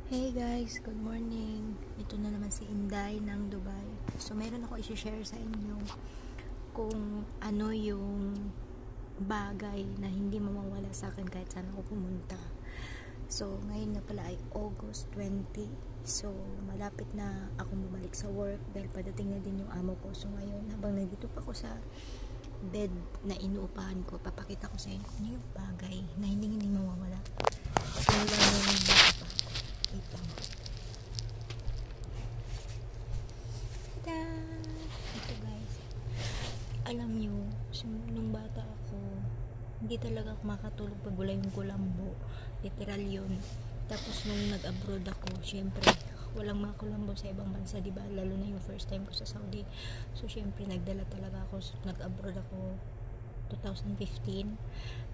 Hey guys, good morning. Ito na naman si Inday ng Dubai. So meron ako i-share sa inyo kung ano yung bagay na hindi mawawala sa akin kahit saan ako pumunta. So ngayon na pala ay August 20. So malapit na akong bumalik sa work dahil padating na din yung amo ko. So ngayon habang nandito pa ako sa bed na inuupahan ko, papakita ko sa inyo ano yung bagay na hindi mawawala. Simula nung bata pa. Wait lang. Ito guys, alam nyo, nung bata ako, hindi talaga ako makatulog pag wala yung kulambo. Literal yun. Tapos nung nag-abroad ako, syempre walang mga kulambo sa ibang bansa, diba? Lalo na yung first time ko sa Saudi. So syempre nagdala talaga ako. Nag-abroad ako 2015.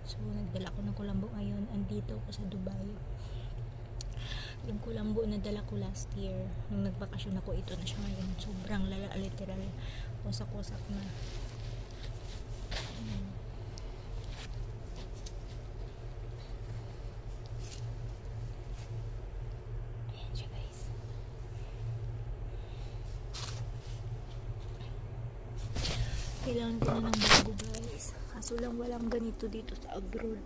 So nagdala ako ng kulambo. Ngayon andito ako sa Dubai. Yung kulambo na dala ko last year nung nagbakasyon ako, ito na siya ngayon. Sobrang lala, literal, wasak-wasak na. Ayan siya guys. Kailangan ko na ng bago guys, kaso lang walang ganito dito sa abroad.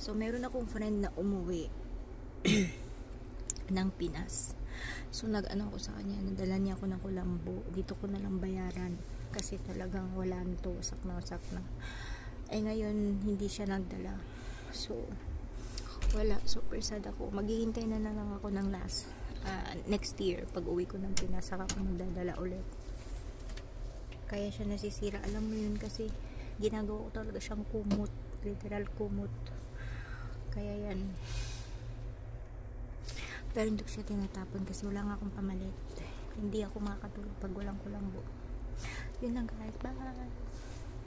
So meron akong friend na umuwi ng Pinas. So nag-ano ko sa kanya, nadala niya ako ng kulambo. Dito ko na lang bayaran kasi talagang wala nito, wasak na. Eh ngayon hindi siya nagdala. So wala, super sad ako. Maghihintay na lang ako ng next year pag uwi ko ng Pinas, saka ako magdadala ulit. Kaya siya nasisira, alam mo yun, kasi ginagawa ko talaga siyang kumot, literal kumot. Kaya yan. Pero hindi ko siya tinatapon kasi wala nga akong pamalit. Hindi ako makakatulog pag walang kulambo. Yun lang guys, bye!